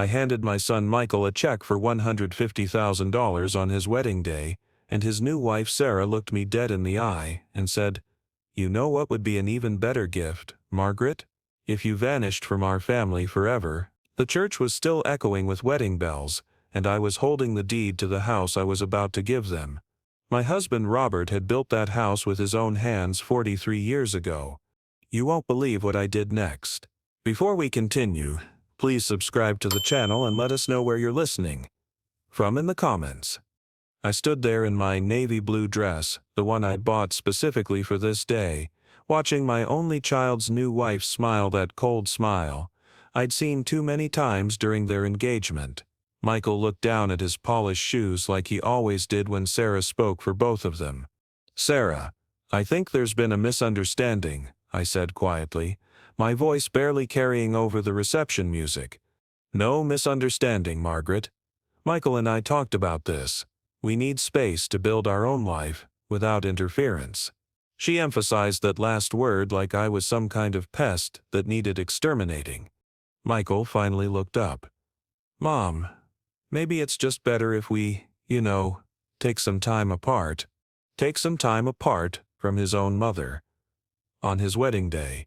I handed my son Michael a check for $150,000 on his wedding day, and his new wife Sarah looked me dead in the eye and said, "You know what would be an even better gift, Margaret? If you vanished from our family forever." The church was still echoing with wedding bells, and I was holding the deed to the house I was about to give them. My husband Robert had built that house with his own hands 43 years ago. You won't believe what I did next. Before we continue, please subscribe to the channel and let us know where you're listening from in the comments. I stood there in my navy blue dress, the one I'd bought specifically for this day, watching my only child's new wife smile that cold smile I'd seen too many times during their engagement. Michael looked down at his polished shoes like he always did when Sarah spoke for both of them. "Sarah, I think there's been a misunderstanding," I said quietly, my voice barely carrying over the reception music. "No misunderstanding, Margaret. Michael and I talked about this. We need space to build our own life, without interference." She emphasized that last word like I was some kind of pest that needed exterminating. Michael finally looked up. "Mom, maybe it's just better if we, take some time apart." Take some time apart from his own mother. On his wedding day.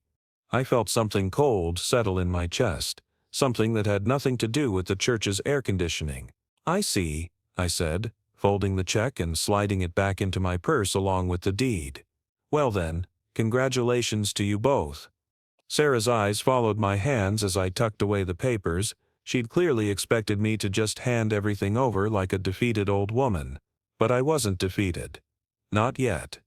I felt something cold settle in my chest, something that had nothing to do with the church's air conditioning. "I see," I said, folding the check and sliding it back into my purse along with the deed. "Well then, congratulations to you both." Sarah's eyes followed my hands as I tucked away the papers. She'd clearly expected me to just hand everything over like a defeated old woman. But I wasn't defeated. Not yet.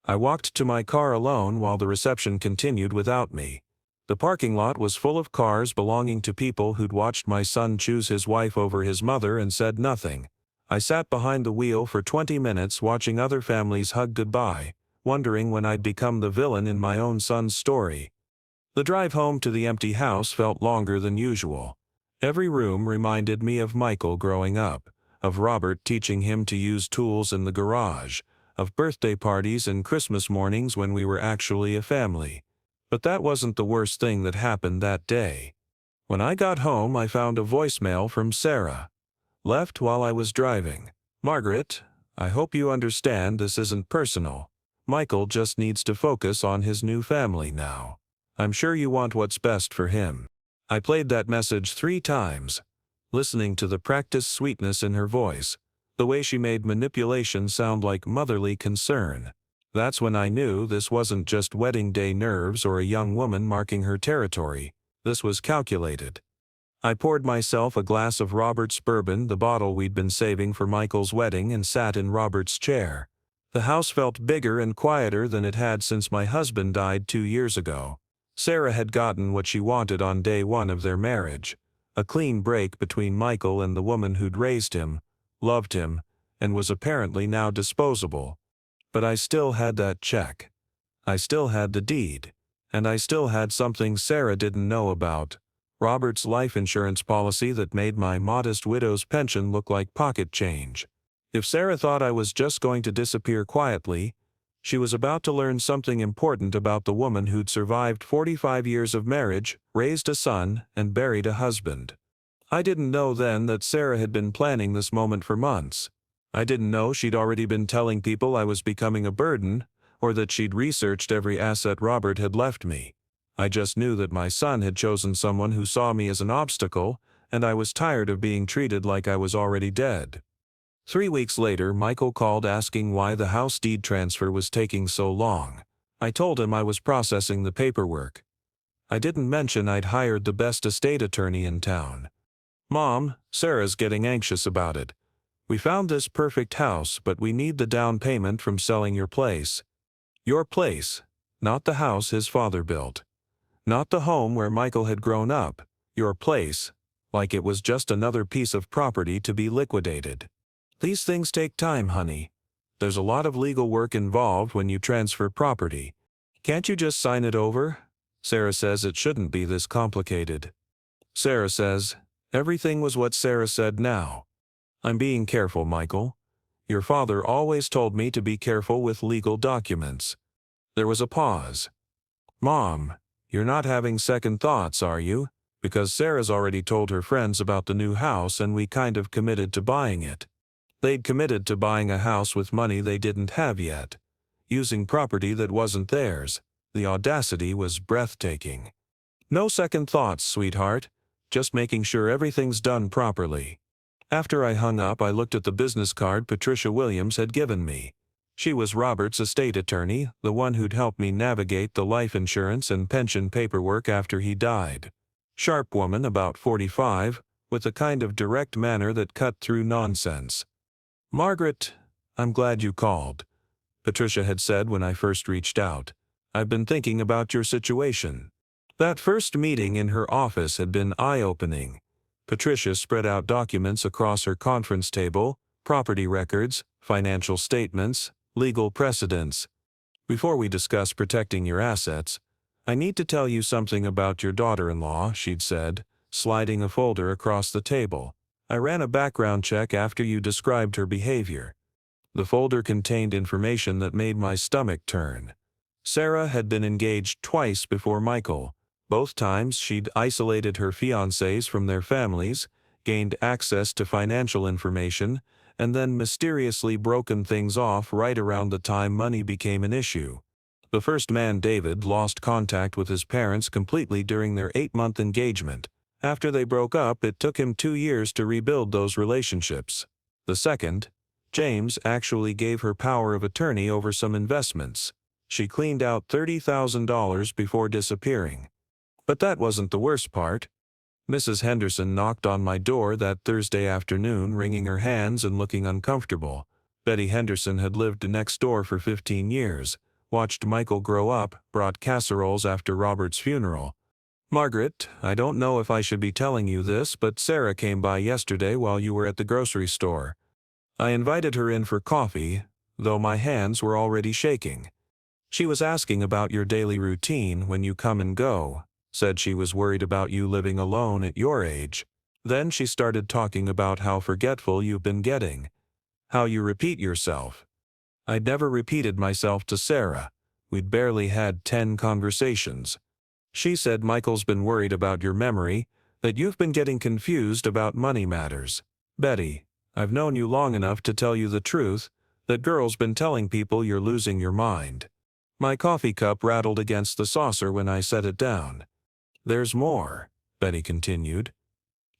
I walked to my car alone while the reception continued without me. The parking lot was full of cars belonging to people who'd watched my son choose his wife over his mother and said nothing. I sat behind the wheel for 20 minutes watching other families hug goodbye, wondering when I'd become the villain in my own son's story. The drive home to the empty house felt longer than usual. Every room reminded me of Michael growing up, of Robert teaching him to use tools in the garage, of birthday parties and Christmas mornings when we were actually a family. But that wasn't the worst thing that happened that day. When I got home, I found a voicemail from Sarah. Left while I was driving. "Margaret, I hope you understand this isn't personal. Michael just needs to focus on his new family now. I'm sure you want what's best for him." I played that message 3 times, listening to the practiced sweetness in her voice, the way she made manipulation sound like motherly concern. That's when I knew this wasn't just wedding day nerves or a young woman marking her territory. This was calculated. I poured myself a glass of Robert's bourbon, the bottle we'd been saving for Michael's wedding, and sat in Robert's chair. The house felt bigger and quieter than it had since my husband died 2 years ago. Sarah had gotten what she wanted on day 1 of their marriage, a clean break between Michael and the woman who'd raised him, loved him, and was apparently now disposable. But I still had that check. I still had the deed. And I still had something Sarah didn't know about. Robert's life insurance policy that made my modest widow's pension look like pocket change. If Sarah thought I was just going to disappear quietly, she was about to learn something important about the woman who'd survived 45 years of marriage, raised a son, and buried a husband. I didn't know then that Sarah had been planning this moment for months. I didn't know she'd already been telling people I was becoming a burden, or that she'd researched every asset Robert had left me. I just knew that my son had chosen someone who saw me as an obstacle, and I was tired of being treated like I was already dead. 3 weeks later, Michael called asking why the house deed transfer was taking so long. I told him I was processing the paperwork. I didn't mention I'd hired the best estate attorney in town. "Mom, Sarah's getting anxious about it. We found this perfect house, but we need the down payment from selling your place." Your place, not the house his father built. Not the home where Michael had grown up. Your place, like it was just another piece of property to be liquidated. "These things take time, honey. There's a lot of legal work involved when you transfer property. Can't you just sign it over? Sarah says it shouldn't be this complicated." Sarah says, everything was what Sarah said now. "I'm being careful, Michael. Your father always told me to be careful with legal documents." There was a pause. "Mom, you're not having second thoughts, are you?" because Sarah's already told her friends about the new house and we kind of committed to buying it. They'd committed to buying a house with money they didn't have yet, using property that wasn't theirs. The audacity was breathtaking. No second thoughts, sweetheart. Just making sure everything's done properly. After I hung up, I looked at the business card Patricia Williams had given me. She was Robert's estate attorney, the one who'd helped me navigate the life insurance and pension paperwork after he died. Sharp woman, about 45, with a kind of direct manner that cut through nonsense. "Margaret, I'm glad you called," Patricia had said when I first reached out. "I've been thinking about your situation." That first meeting in her office had been eye-opening. Patricia spread out documents across her conference table, property records, financial statements, legal precedents. "Before we discuss protecting your assets, I need to tell you something about your daughter-in-law," she'd said, sliding a folder across the table. "I ran a background check after you described her behavior." The folder contained information that made my stomach turn. Sarah had been engaged twice before Michael. Both times she'd isolated her fiancés from their families, gained access to financial information, and then mysteriously broken things off right around the time money became an issue. The first man, David, lost contact with his parents completely during their 8-month engagement. After they broke up, it took him 2 years to rebuild those relationships. The second, James, actually gave her power of attorney over some investments. She cleaned out $30,000 before disappearing. But that wasn't the worst part. Mrs. Henderson knocked on my door that Thursday afternoon, wringing her hands and looking uncomfortable. Betty Henderson had lived next door for 15 years, watched Michael grow up, brought casseroles after Robert's funeral. "Margaret, I don't know if I should be telling you this, but Sarah came by yesterday while you were at the grocery store. I invited her in for coffee, though my hands were already shaking. She was asking about your daily routine when you come and go. Said she was worried about you living alone at your age. Then she started talking about how forgetful you've been getting, how you repeat yourself." I'd never repeated myself to Sarah. We'd barely had 10 conversations. "She said Michael's been worried about your memory, that you've been getting confused about money matters. Betty, I've known you long enough to tell you the truth, that girl's been telling people you're losing your mind." My coffee cup rattled against the saucer when I set it down. "There's more," Betty continued.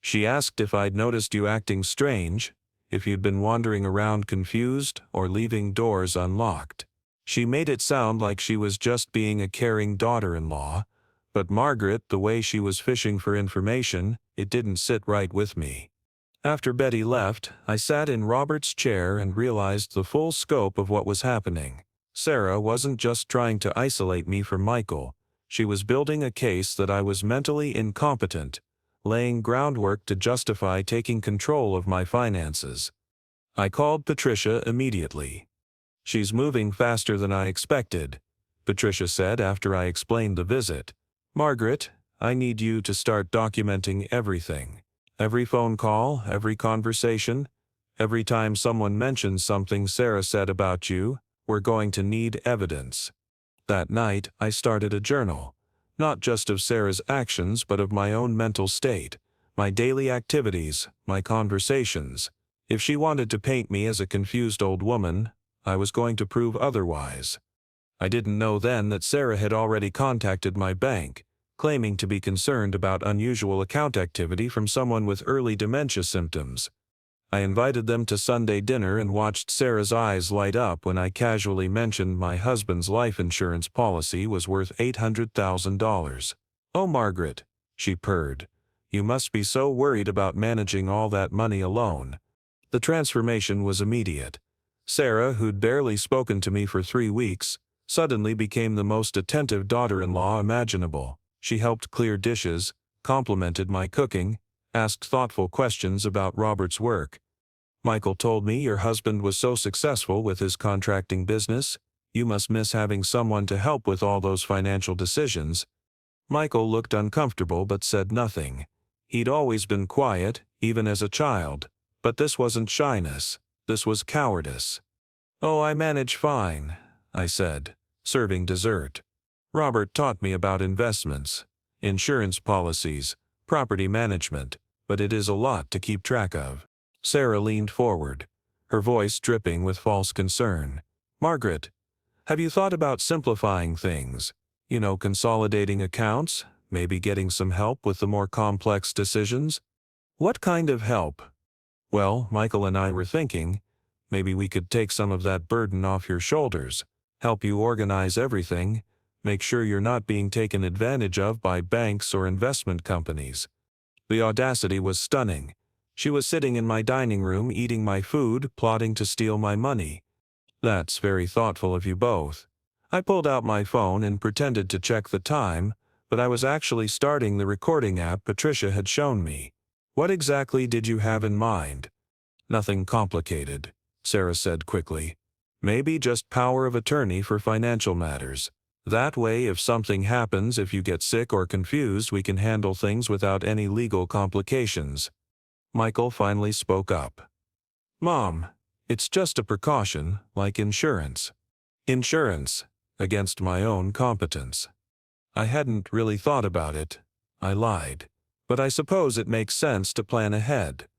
"She asked if I'd noticed you acting strange, if you'd been wandering around confused or leaving doors unlocked. She made it sound like she was just being a caring daughter-in-law, but Margaret, the way she was fishing for information, it didn't sit right with me." After Betty left, I sat in Robert's chair and realized the full scope of what was happening. Sarah wasn't just trying to isolate me from Michael. She was building a case that I was mentally incompetent, laying groundwork to justify taking control of my finances. I called Patricia immediately. "She's moving faster than I expected," Patricia said after I explained the visit. "Margaret, I need you to start documenting everything. Every phone call, every conversation, every time someone mentions something Sarah said about you, we're going to need evidence." That night, I started a journal, not just of Sarah's actions but of my own mental state, my daily activities, my conversations. If she wanted to paint me as a confused old woman, I was going to prove otherwise. I didn't know then that Sarah had already contacted my bank, claiming to be concerned about unusual account activity from someone with early dementia symptoms. I invited them to Sunday dinner and watched Sarah's eyes light up when I casually mentioned my husband's life insurance policy was worth $800,000. "Oh, Margaret," she purred, "you must be so worried about managing all that money alone." The transformation was immediate. Sarah, who'd barely spoken to me for 3 weeks, suddenly became the most attentive daughter-in-law imaginable. She helped clear dishes, complimented my cooking, asked thoughtful questions about Robert's work. "Michael told me your husband was so successful with his contracting business, you must miss having someone to help with all those financial decisions." Michael looked uncomfortable but said nothing. He'd always been quiet, even as a child, but this wasn't shyness, this was cowardice. "Oh, I manage fine," I said, serving dessert. "Robert taught me about investments, insurance policies, property management, but it is a lot to keep track of." Sarah leaned forward, her voice dripping with false concern. "Margaret, have you thought about simplifying things? Consolidating accounts, maybe getting some help with the more complex decisions?" "What kind of help?" "Well, Michael and I were thinking, maybe we could take some of that burden off your shoulders, help you organize everything, make sure you're not being taken advantage of by banks or investment companies." The audacity was stunning. She was sitting in my dining room eating my food, plotting to steal my money. "That's very thoughtful of you both." I pulled out my phone and pretended to check the time, but I was actually starting the recording app Patricia had shown me. "What exactly did you have in mind?" "Nothing complicated," Sarah said quickly. "Maybe just power of attorney for financial matters. That way, if something happens, if you get sick or confused, we can handle things without any legal complications." Michael finally spoke up. "Mom, it's just a precaution, like insurance." "Insurance? Against my own competence." "I hadn't really thought about it," I lied. "But I suppose it makes sense to plan ahead."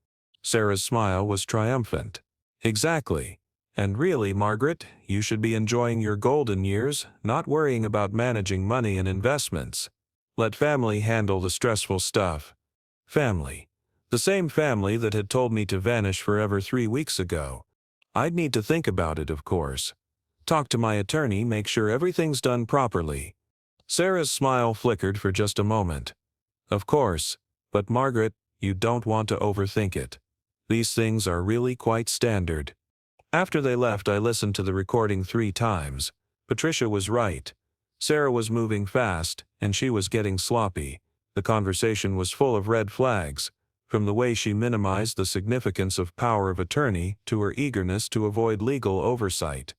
Sarah's smile was triumphant. "Exactly. And really, Margaret, you should be enjoying your golden years, not worrying about managing money and investments. Let family handle the stressful stuff." Family. The same family that had told me to vanish forever 3 weeks ago. I'd need to think about it, of course. Talk to my attorney, make sure everything's done properly. Sarah's smile flickered for just a moment. "Of course, but Margaret, you don't want to overthink it. These things are really quite standard." After they left, I listened to the recording 3 times. Patricia was right. Sarah was moving fast, and she was getting sloppy. The conversation was full of red flags, from the way she minimized the significance of power of attorney to her eagerness to avoid legal oversight.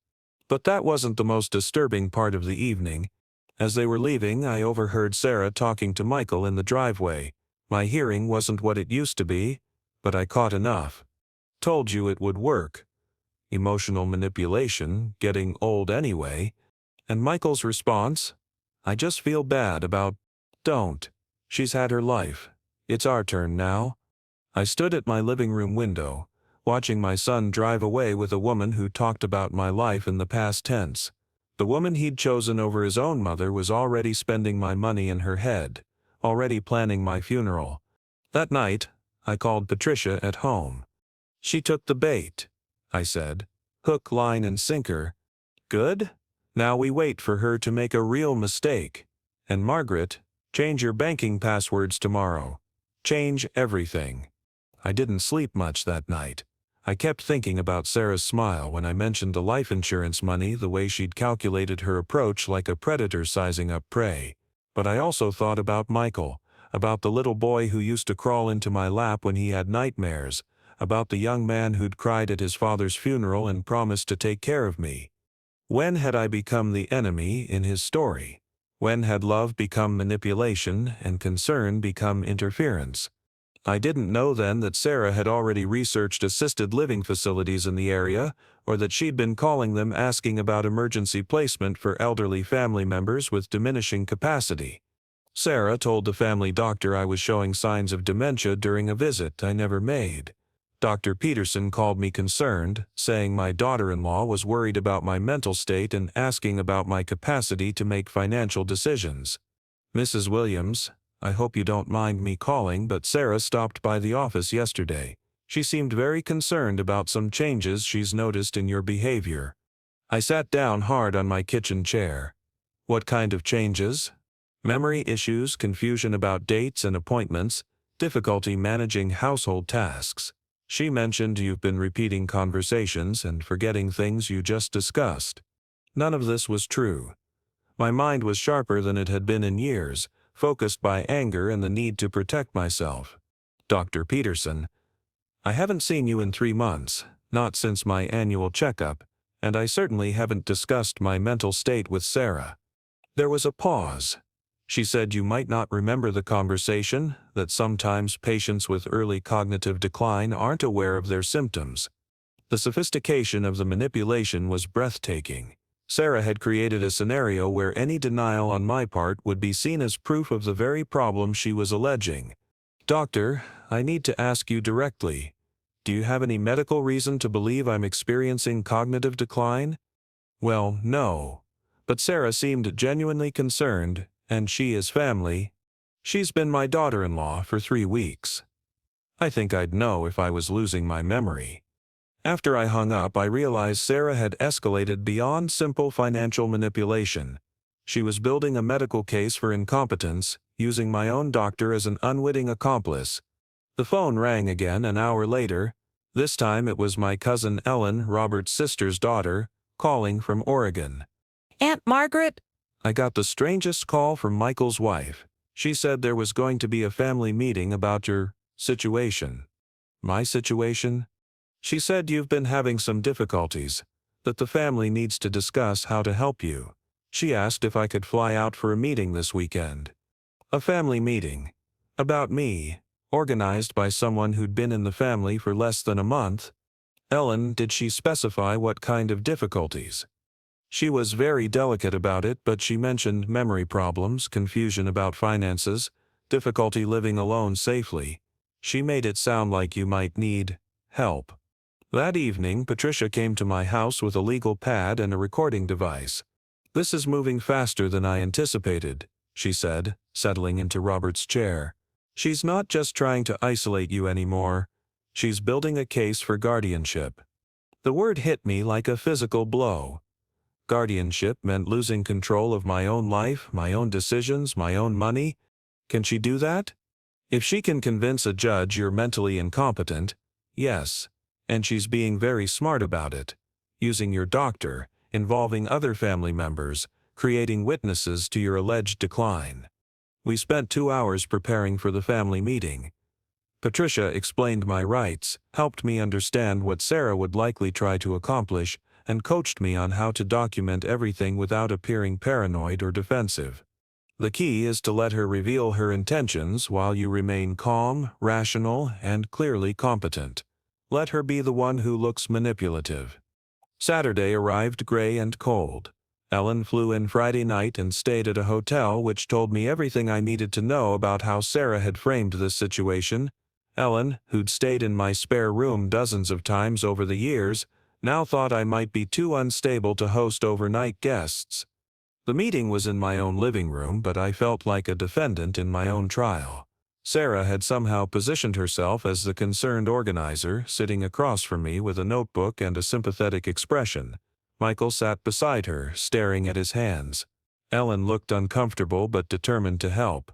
But that wasn't the most disturbing part of the evening. As they were leaving, I overheard Sarah talking to Michael in the driveway. My hearing wasn't what it used to be, but I caught enough. "Told you it would work. Emotional manipulation, getting old anyway." And Michael's response? "I just feel bad about—" "Don't. She's had her life. It's our turn now." I stood at my living room window, watching my son drive away with a woman who talked about my life in the past tense. The woman he'd chosen over his own mother was already spending my money in her head, already planning my funeral. That night, I called Patricia at home. "She took the bait," I said. "Hook, line, and sinker. Good? Now we wait for her to make a real mistake. And Margaret, change your banking passwords tomorrow. Change everything." I didn't sleep much that night. I kept thinking about Sarah's smile when I mentioned the life insurance money, the way she'd calculated her approach like a predator sizing up prey. But I also thought about Michael, about the little boy who used to crawl into my lap when he had nightmares, about the young man who'd cried at his father's funeral and promised to take care of me. When had I become the enemy in his story? When had love become manipulation and concern become interference? I didn't know then that Sarah had already researched assisted living facilities in the area, or that she'd been calling them asking about emergency placement for elderly family members with diminishing capacity. Sarah told the family doctor I was showing signs of dementia during a visit I never made. Dr. Peterson called me concerned, saying my daughter-in-law was worried about my mental state and asking about my capacity to make financial decisions. "Mrs. Williams, I hope you don't mind me calling, but Sarah stopped by the office yesterday. She seemed very concerned about some changes she's noticed in your behavior." I sat down hard on my kitchen chair. "What kind of changes?" "Memory issues, confusion about dates and appointments, difficulty managing household tasks. She mentioned you've been repeating conversations and forgetting things you just discussed." None of this was true. My mind was sharper than it had been in years, focused by anger and the need to protect myself. "Dr. Peterson, I haven't seen you in 3 months, not since my annual checkup, and I certainly haven't discussed my mental state with Sarah." There was a pause. "She said you might not remember the conversation, that sometimes patients with early cognitive decline aren't aware of their symptoms." The sophistication of the manipulation was breathtaking. Sarah had created a scenario where any denial on my part would be seen as proof of the very problem she was alleging. Doctor, I need to ask you directly. Do you have any medical reason to believe I'm experiencing cognitive decline? Well, no. But Sarah seemed genuinely concerned, and she is family. She's been my daughter-in-law for 3 weeks. I think I'd know if I was losing my memory. After I hung up, I realized Sarah had escalated beyond simple financial manipulation. She was building a medical case for incompetence, using my own doctor as an unwitting accomplice. The phone rang again an hour later. This time it was my cousin Ellen, Robert's sister's daughter, calling from Oregon. Aunt Margaret? I got the strangest call from Michael's wife. She said there was going to be a family meeting about your situation. My situation? She said you've been having some difficulties, that the family needs to discuss how to help you. She asked if I could fly out for a meeting this weekend. A family meeting. About me, organized by someone who'd been in the family for less than a month. Ellen, did she specify what kind of difficulties? She was very delicate about it, but she mentioned memory problems, confusion about finances, difficulty living alone safely. She made it sound like you might need help. That evening, Patricia came to my house with a legal pad and a recording device. "This is moving faster than I anticipated," she said, settling into Robert's chair. "She's not just trying to isolate you anymore. She's building a case for guardianship." The word hit me like a physical blow. Guardianship meant losing control of my own life, my own decisions, my own money. Can she do that? If she can convince a judge you're mentally incompetent, yes. And she's being very smart about it. Using your doctor, involving other family members, creating witnesses to your alleged decline. We spent 2 hours preparing for the family meeting. Patricia explained my rights, helped me understand what Sarah would likely try to accomplish, and coached me on how to document everything without appearing paranoid or defensive. The key is to let her reveal her intentions while you remain calm, rational, and clearly competent. Let her be the one who looks manipulative. Saturday arrived gray and cold. Ellen flew in Friday night and stayed at a hotel, which told me everything I needed to know about how Sarah had framed this situation. Ellen, who'd stayed in my spare room dozens of times over the years, now thought I might be too unstable to host overnight guests. The meeting was in my own living room, but I felt like a defendant in my own trial. Sarah had somehow positioned herself as the concerned organizer, sitting across from me with a notebook and a sympathetic expression. Michael sat beside her, staring at his hands. Ellen looked uncomfortable but determined to help.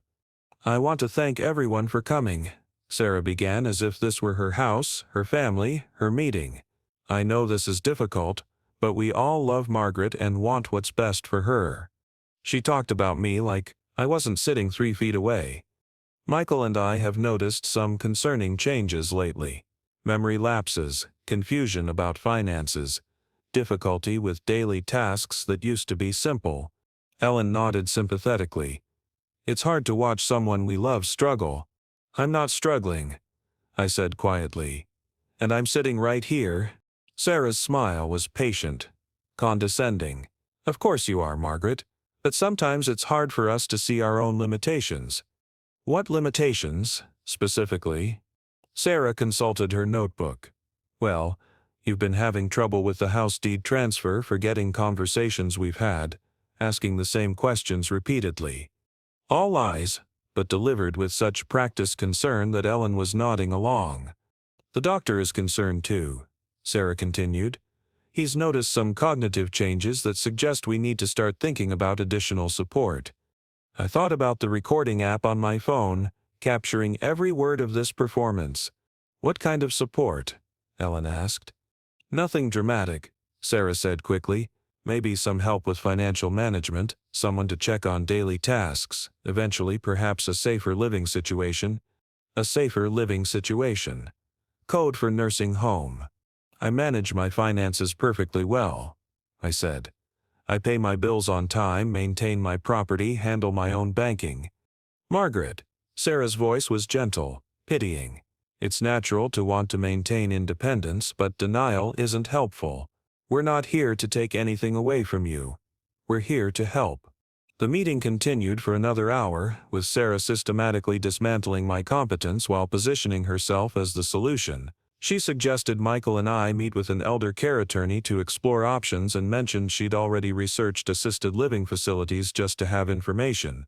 "I want to thank everyone for coming," Sarah began, as if this were her house, her family, her meeting. "I know this is difficult, but we all love Margaret and want what's best for her." She talked about me like I wasn't sitting 3 feet away. "Michael and I have noticed some concerning changes lately. Memory lapses, confusion about finances, difficulty with daily tasks that used to be simple." Ellen nodded sympathetically. "It's hard to watch someone we love struggle." "I'm not struggling," I said quietly. "And I'm sitting right here." Sarah's smile was patient, condescending. "Of course you are, Margaret. But sometimes it's hard for us to see our own limitations." "What limitations, specifically?" Sarah consulted her notebook. "Well, you've been having trouble with the house deed transfer, forgetting conversations we've had, asking the same questions repeatedly." All lies, but delivered with such practiced concern that Ellen was nodding along. "The doctor is concerned too," Sarah continued. "He's noticed some cognitive changes that suggest we need to start thinking about additional support." I thought about the recording app on my phone, capturing every word of this performance. "What kind of support?" Ellen asked. "Nothing dramatic," Sarah said quickly. "Maybe some help with financial management, someone to check on daily tasks, eventually perhaps a safer living situation." A safer living situation. Code for nursing home. "I manage my finances perfectly well," I said. "I pay my bills on time, maintain my property, handle my own banking." "Margaret," Sarah's voice was gentle, pitying. "It's natural to want to maintain independence, but denial isn't helpful. We're not here to take anything away from you. We're here to help." The meeting continued for another hour, with Sarah systematically dismantling my competence while positioning herself as the solution. She suggested Michael and I meet with an elder care attorney to explore options and mentioned she'd already researched assisted living facilities just to have information.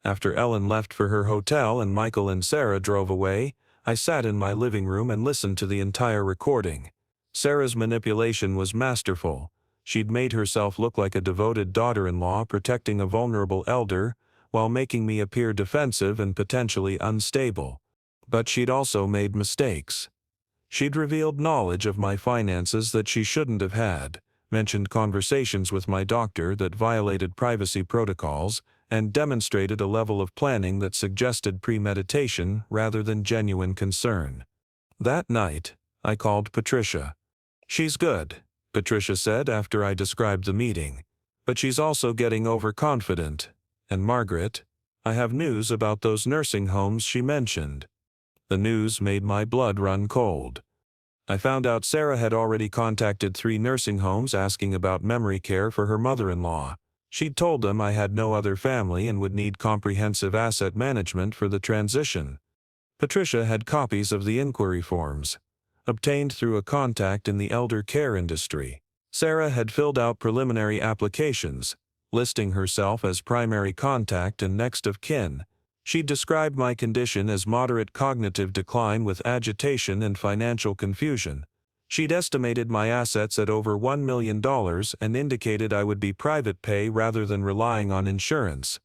After Ellen left for her hotel and Michael and Sarah drove away, I sat in my living room and listened to the entire recording. Sarah's manipulation was masterful. She'd made herself look like a devoted daughter-in-law protecting a vulnerable elder, while making me appear defensive and potentially unstable. But she'd also made mistakes. She'd revealed knowledge of my finances that she shouldn't have had, mentioned conversations with my doctor that violated privacy protocols, and demonstrated a level of planning that suggested premeditation rather than genuine concern. That night, I called Patricia. "She's good," Patricia said after I described the meeting. "But she's also getting overconfident. And Margaret, I have news about those nursing homes she mentioned." The news made my blood run cold. I found out Sarah had already contacted 3 nursing homes asking about memory care for her mother-in-law. She'd told them I had no other family and would need comprehensive asset management for the transition. Patricia had copies of the inquiry forms, obtained through a contact in the elder care industry. Sarah had filled out preliminary applications, listing herself as primary contact and next of kin. She described my condition as moderate cognitive decline with agitation and financial confusion. She'd estimated my assets at over $1 million and indicated I would be private pay rather than relying on insurance.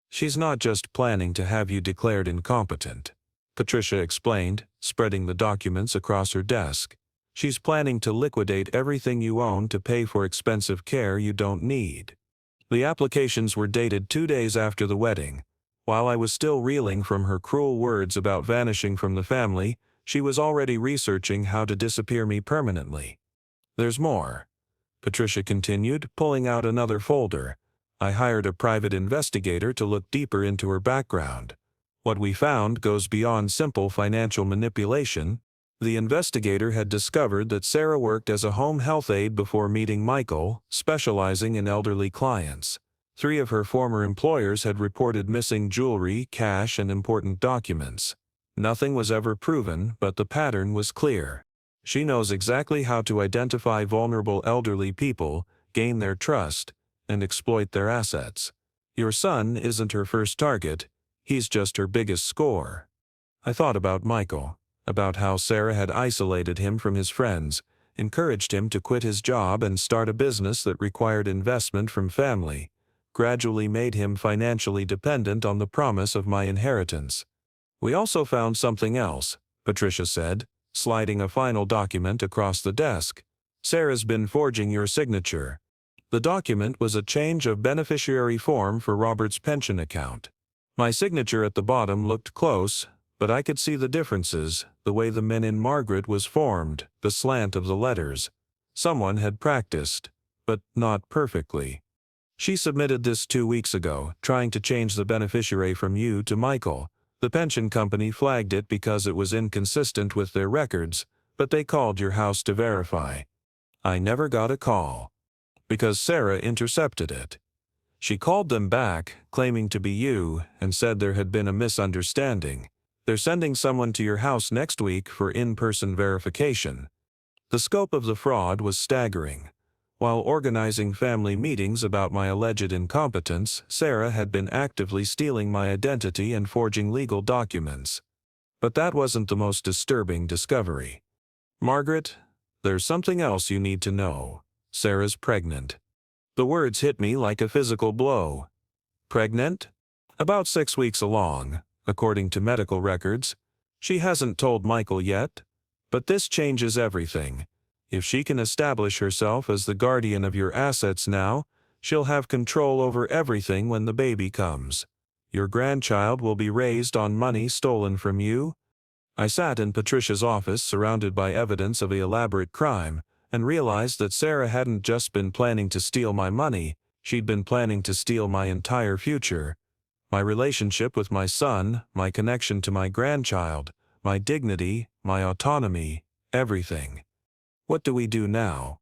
"She's not just planning to have you declared incompetent," Patricia explained, spreading the documents across her desk. "She's planning to liquidate everything you own to pay for expensive care you don't need." The applications were dated 2 days after the wedding. While I was still reeling from her cruel words about vanishing from the family, she was already researching how to disappear me permanently. "There's more," Patricia continued, pulling out another folder. "I hired a private investigator to look deeper into her background. What we found goes beyond simple financial manipulation." The investigator had discovered that Sarah worked as a home health aide before meeting Michael, specializing in elderly clients. 3 of her former employers had reported missing jewelry, cash, and important documents. Nothing was ever proven, but the pattern was clear. She knows exactly how to identify vulnerable elderly people, gain their trust, and exploit their assets. Your son isn't her first target, he's just her biggest score. I thought about Michael, about how Sarah had isolated him from his friends, encouraged him to quit his job and start a business that required investment from family, gradually made him financially dependent on the promise of my inheritance. "We also found something else," Patricia said, sliding a final document across the desk. "Sarah's been forging your signature." The document was a change of beneficiary form for Robert's pension account. My signature at the bottom looked close, but I could see the differences, the way the men in Margaret was formed, the slant of the letters. Someone had practiced, but not perfectly. "She submitted this 2 weeks ago, trying to change the beneficiary from you to Michael. The pension company flagged it because it was inconsistent with their records, but they called your house to verify. I never got a call, because Sarah intercepted it. She called them back, claiming to be you, and said there had been a misunderstanding. They're sending someone to your house next week for in-person verification." The scope of the fraud was staggering. While organizing family meetings about my alleged incompetence, Sarah had been actively stealing my identity and forging legal documents. But that wasn't the most disturbing discovery. "Margaret, there's something else you need to know. Sarah's pregnant." The words hit me like a physical blow. "Pregnant?" "About 6 weeks along, according to medical records. She hasn't told Michael yet. But this changes everything. If she can establish herself as the guardian of your assets now, she'll have control over everything when the baby comes. Your grandchild will be raised on money stolen from you." I sat in Patricia's office surrounded by evidence of the elaborate crime, and realized that Sarah hadn't just been planning to steal my money, she'd been planning to steal my entire future. My relationship with my son, my connection to my grandchild, my dignity, my autonomy, everything. "What do we do now?"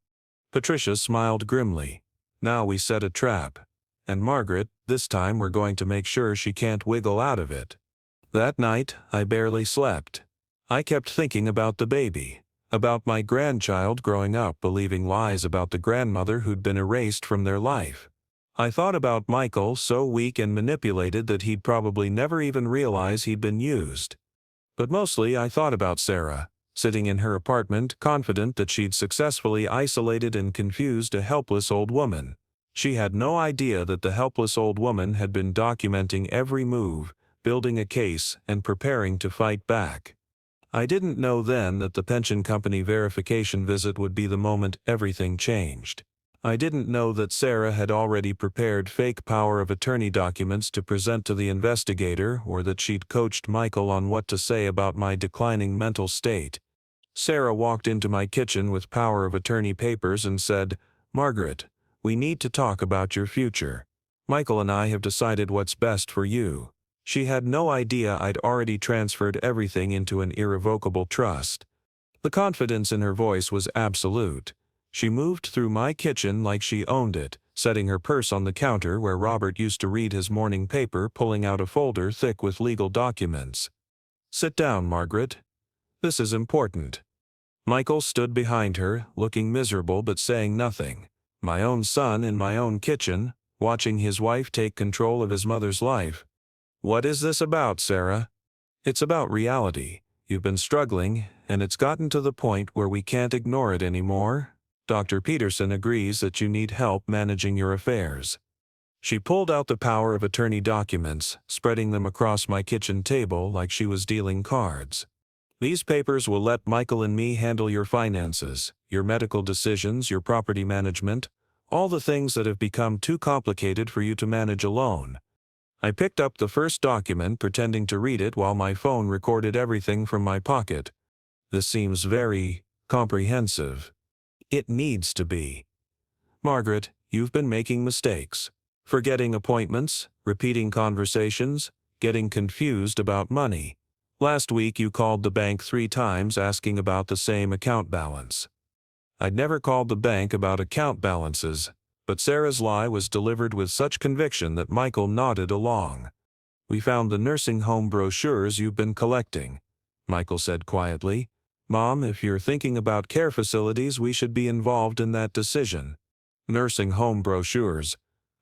Patricia smiled grimly. "Now we set a trap. And Margaret, this time we're going to make sure she can't wiggle out of it." That night, I barely slept. I kept thinking about the baby, about my grandchild growing up believing lies about the grandmother who'd been erased from their life. I thought about Michael, so weak and manipulated that he'd probably never even realize he'd been used. But mostly I thought about Sarah, sitting in her apartment, confident that she'd successfully isolated and confused a helpless old woman. She had no idea that the helpless old woman had been documenting every move, building a case, and preparing to fight back. I didn't know then that the pension company verification visit would be the moment everything changed. I didn't know that Sarah had already prepared fake power of attorney documents to present to the investigator, or that she'd coached Michael on what to say about my declining mental state. Sarah walked into my kitchen with power of attorney papers and said, "Margaret, we need to talk about your future. Michael and I have decided what's best for you." She had no idea I'd already transferred everything into an irrevocable trust. The confidence in her voice was absolute. She moved through my kitchen like she owned it, setting her purse on the counter where Robert used to read his morning paper, pulling out a folder thick with legal documents. "Sit down, Margaret. This is important." Michael stood behind her, looking miserable but saying nothing. My own son in my own kitchen, watching his wife take control of his mother's life. "What is this about, Sarah?" "It's about reality. You've been struggling, and it's gotten to the point where we can't ignore it anymore. Dr. Peterson agrees that you need help managing your affairs." She pulled out the power of attorney documents, spreading them across my kitchen table like she was dealing cards. "These papers will let Michael and me handle your finances, your medical decisions, your property management, all the things that have become too complicated for you to manage alone." I picked up the first document, pretending to read it while my phone recorded everything from my pocket. "This seems very comprehensive." "It needs to be. Margaret, you've been making mistakes. Forgetting appointments, repeating conversations, getting confused about money. Last week you called the bank 3 times asking about the same account balance." I'd never called the bank about account balances, but Sarah's lie was delivered with such conviction that Michael nodded along. "We found the nursing home brochures you've been collecting," Michael said quietly. "Mom, if you're thinking about care facilities, we should be involved in that decision." Nursing home brochures.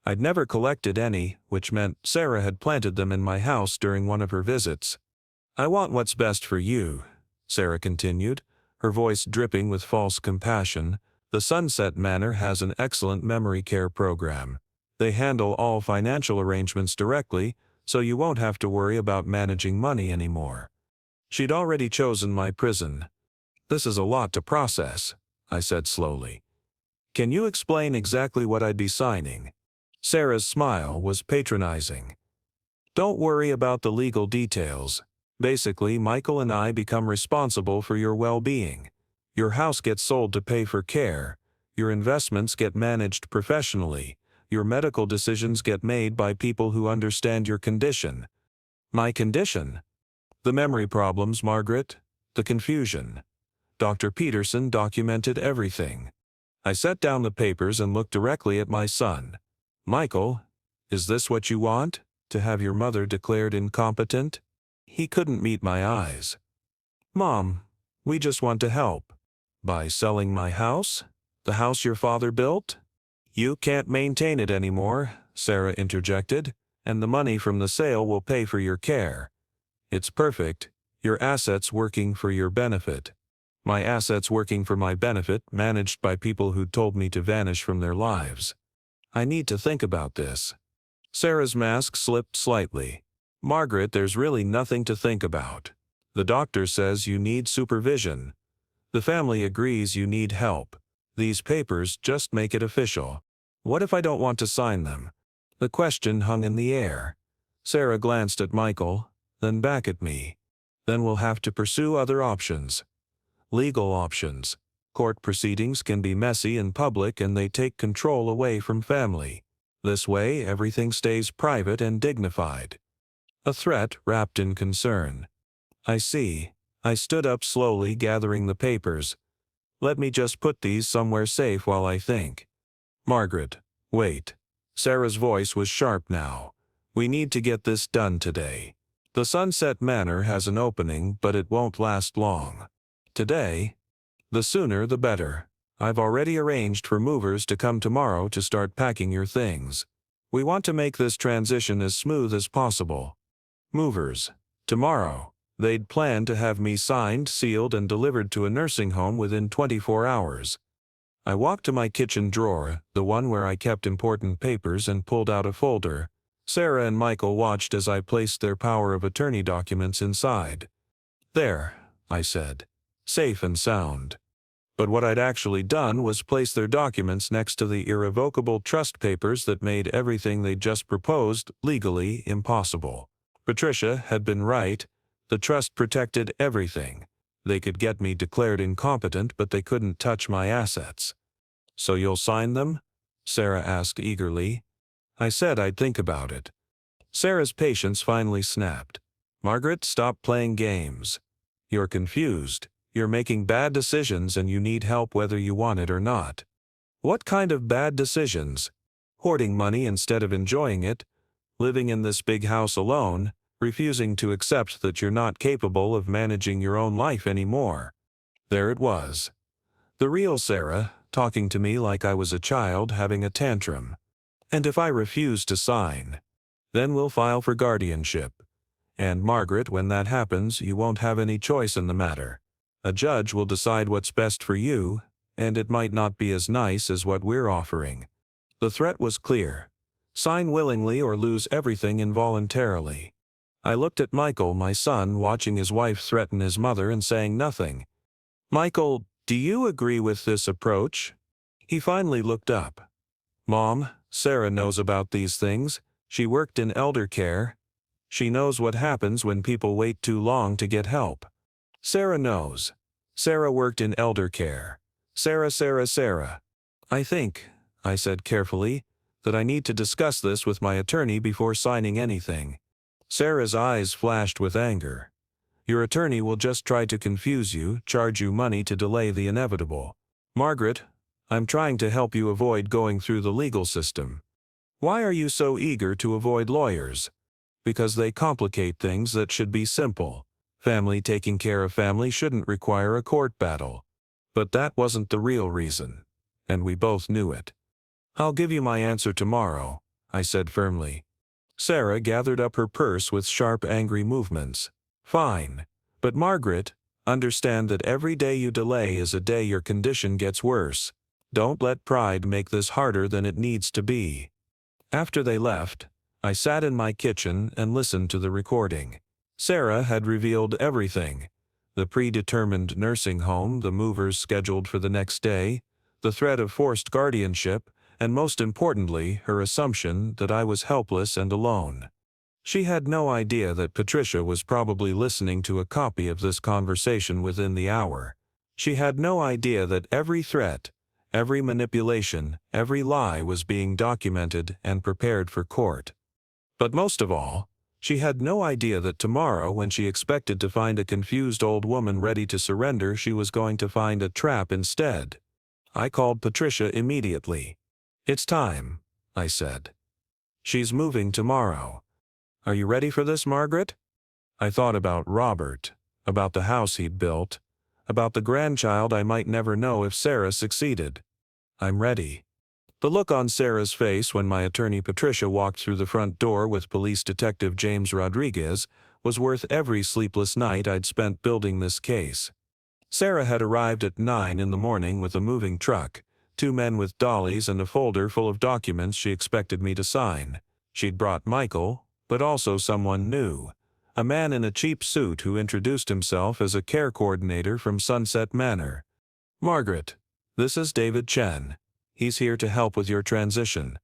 I'd never collected any, which meant Sarah had planted them in my house during one of her visits. "I want what's best for you," Sarah continued, her voice dripping with false compassion. "The Sunset Manor has an excellent memory care program. They handle all financial arrangements directly, so you won't have to worry about managing money anymore." She'd already chosen my prison. "This is a lot to process," I said slowly. "Can you explain exactly what I'd be signing?" Sarah's smile was patronizing. "Don't worry about the legal details. Basically, Michael and I become responsible for your well-being. Your house gets sold to pay for care. Your investments get managed professionally. Your medical decisions get made by people who understand your condition." "My condition?" "The memory problems, Margaret. The confusion. Dr. Peterson documented everything." I set down the papers and looked directly at my son. "Michael, is this what you want? To have your mother declared incompetent?" He couldn't meet my eyes. "Mom, we just want to help." "By selling my house? The house your father built?" "You can't maintain it anymore," Sarah interjected, "and the money from the sale will pay for your care. It's perfect. Your assets working for your benefit." My assets working for my benefit, managed by people who told me to vanish from their lives. "I need to think about this." Sarah's mask slipped slightly. "Margaret, there's really nothing to think about. The doctor says you need supervision. The family agrees you need help. These papers just make it official. What if I don't want to sign them?" The question hung in the air. Sarah glanced at Michael, then back at me. "Then we'll have to pursue other options. Legal options. Court proceedings can be messy and public, and they take control away from family. This way, everything stays private and dignified." A threat wrapped in concern. "I see." I stood up slowly, gathering the papers. "Let me just put these somewhere safe while I think." "Margaret, wait." Sarah's voice was sharp now. "We need to get this done today. The Sunset Manor has an opening, but it won't last long. Today? The sooner the better. I've already arranged for movers to come tomorrow to start packing your things. We want to make this transition as smooth as possible." Movers. Tomorrow. They'd planned to have me signed, sealed, and delivered to a nursing home within 24 hours. I walked to my kitchen drawer, the one where I kept important papers, and pulled out a folder. Sarah and Michael watched as I placed their power of attorney documents inside. "There," I said. "Safe and sound." But what I'd actually done was place their documents next to the irrevocable trust papers that made everything they'd just proposed legally impossible. Patricia had been right. The trust protected everything. They could get me declared incompetent, but they couldn't touch my assets. "So you'll sign them?" Sarah asked eagerly. I said I'd think about it. Sarah's patience finally snapped. "Margaret, stop playing games. You're confused. You're making bad decisions and you need help whether you want it or not." "What kind of bad decisions?" "Hoarding money instead of enjoying it. Living in this big house alone, refusing to accept that you're not capable of managing your own life anymore." There it was. The real Sarah, talking to me like I was a child having a tantrum. "And if I refuse to sign? Then we'll file for guardianship. And Margaret, when that happens, you won't have any choice in the matter. A judge will decide what's best for you, and it might not be as nice as what we're offering." The threat was clear. Sign willingly or lose everything involuntarily. I looked at Michael, my son, watching his wife threaten his mother and saying nothing. "Michael, do you agree with this approach?" He finally looked up. "Mom, Sarah knows about these things. She worked in elder care. She knows what happens when people wait too long to get help." "Sarah knows. Sarah worked in elder care. Sarah. I think," I said carefully, "that I need to discuss this with my attorney before signing anything." Sarah's eyes flashed with anger. "Your attorney will just try to confuse you, charge you money to delay the inevitable. Margaret, I'm trying to help you avoid going through the legal system. Why are you so eager to avoid lawyers? Because they complicate things that should be simple. Family taking care of family shouldn't require a court battle." But that wasn't the real reason, and we both knew it. "I'll give you my answer tomorrow," I said firmly. Sarah gathered up her purse with sharp, angry movements. "Fine. But Margaret, understand that every day you delay is a day your condition gets worse. Don't let pride make this harder than it needs to be." After they left, I sat in my kitchen and listened to the recording. Sarah had revealed everything. The predetermined nursing home, the movers scheduled for the next day, the threat of forced guardianship, and most importantly, her assumption that I was helpless and alone. She had no idea that Patricia was probably listening to a copy of this conversation within the hour. She had no idea that every threat, every manipulation, every lie was being documented and prepared for court. But most of all, she had no idea that tomorrow, when she expected to find a confused old woman ready to surrender, she was going to find a trap instead. I called Patricia immediately. "It's time," I said. "She's moving tomorrow. Are you ready for this, Margaret?" I thought about Robert, about the house he'd built, about the grandchild I might never know if Sarah succeeded. "I'm ready." The look on Sarah's face when my attorney Patricia walked through the front door with Police Detective James Rodriguez was worth every sleepless night I'd spent building this case. Sarah had arrived at 9 in the morning with a moving truck, 2 men with dollies, and a folder full of documents she expected me to sign. She'd brought Michael, but also someone new, a man in a cheap suit who introduced himself as a care coordinator from Sunset Manor. "Margaret, this is David Chen. He's here to help with your transition."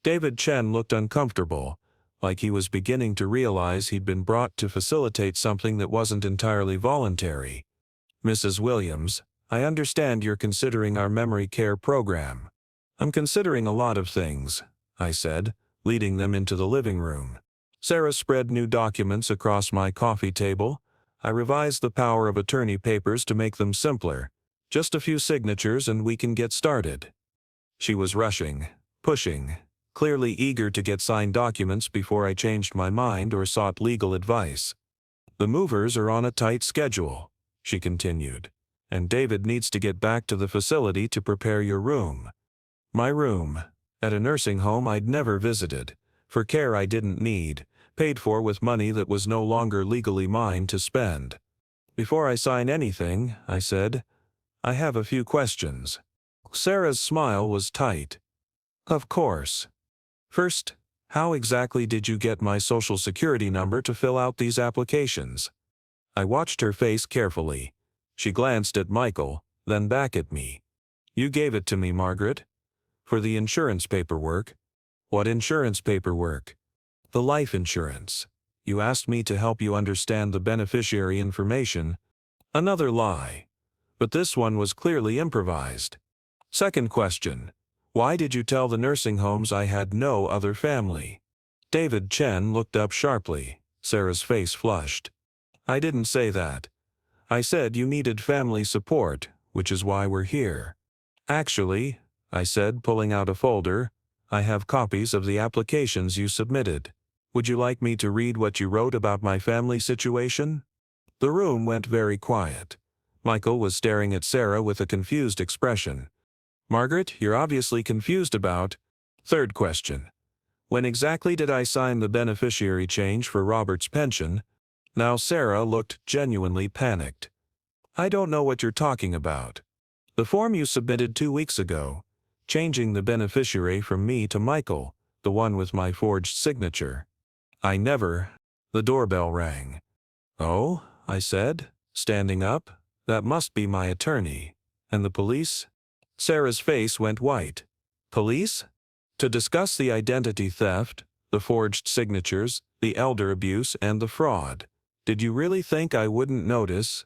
David Chen looked uncomfortable, like he was beginning to realize he'd been brought to facilitate something that wasn't entirely voluntary. "Mrs. Williams, I understand you're considering our memory care program." "I'm considering a lot of things," I said, leading them into the living room. Sarah spread new documents across my coffee table. I revised the power of attorney papers to make them simpler. "Just a few signatures and we can get started." She was rushing, pushing, clearly eager to get signed documents before I changed my mind or sought legal advice. "The movers are on a tight schedule," she continued, "and David needs to get back to the facility to prepare your room." My room, at a nursing home I'd never visited, for care I didn't need, paid for with money that was no longer legally mine to spend. "Before I sign anything," I said, "I have a few questions." Sarah's smile was tight. "Of course. First, how exactly did you get my social security number to fill out these applications?" I watched her face carefully. She glanced at Michael, then back at me. "You gave it to me, Margaret. For the insurance paperwork." "What insurance paperwork?" "The life insurance. You asked me to help you understand the beneficiary information." Another lie. But this one was clearly improvised. "Second question. Why did you tell the nursing homes I had no other family?" David Chen looked up sharply. Sarah's face flushed. "I didn't say that. I said you needed family support, which is why we're here." "Actually," I said, pulling out a folder, "I have copies of the applications you submitted. Would you like me to read what you wrote about my family situation?" The room went very quiet. Michael was staring at Sarah with a confused expression. "Margaret, you're obviously confused about." Third question. "When exactly did I sign the beneficiary change for Robert's pension?" Now Sarah looked genuinely panicked. "I don't know what you're talking about." "The form you submitted 2 weeks ago, changing the beneficiary from me to Michael, the one with my forged signature." "I never." The doorbell rang. "Oh," I said, standing up, "that must be my attorney. And the police?" Sarah's face went white. "Police?" "To discuss the identity theft, the forged signatures, the elder abuse, and the fraud. Did you really think I wouldn't notice?"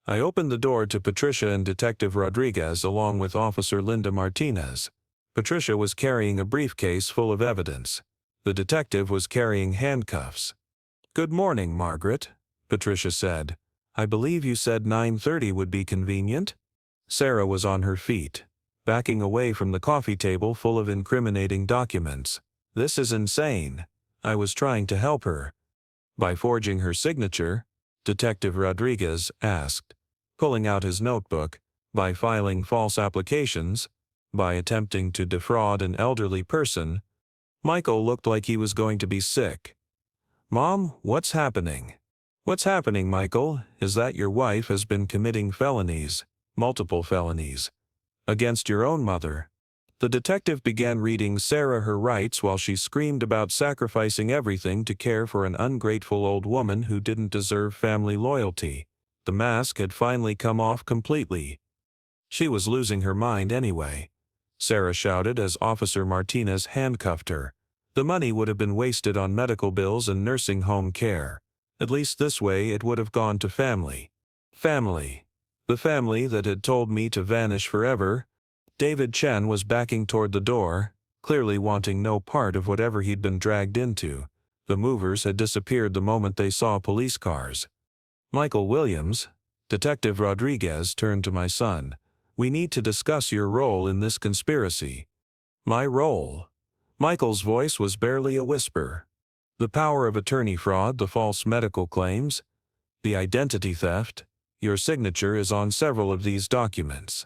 I opened the door to Patricia and Detective Rodriguez along with Officer Linda Martinez. Patricia was carrying a briefcase full of evidence. The detective was carrying handcuffs. "Good morning, Margaret," Patricia said. "I believe you said 9:30 would be convenient?" Sarah was on her feet, backing away from the coffee table full of incriminating documents. "This is insane." I was trying to help her. "By forging her signature?" Detective Rodriguez asked, pulling out his notebook. "By filing false applications? By attempting to defraud an elderly person?" Michael looked like he was going to be sick. "Mom, what's happening?" "What's happening, Michael, is that your wife has been committing felonies, multiple felonies, against your own mother." The detective began reading Sarah her rights while she screamed about sacrificing everything to care for an ungrateful old woman who didn't deserve family loyalty. The mask had finally come off completely. She was losing her mind anyway. Sarah shouted as Officer Martinez handcuffed her. The money would have been wasted on medical bills and nursing home care. At least this way it would have gone to family. Family. The family that had told me to vanish forever. David Chen was backing toward the door, clearly wanting no part of whatever he'd been dragged into. The movers had disappeared the moment they saw police cars. "Michael Williams," Detective Rodriguez turned to my son. "We need to discuss your role in this conspiracy." "My role?" Michael's voice was barely a whisper. "The power of attorney fraud, the false medical claims, the identity theft. Your signature is on several of these documents."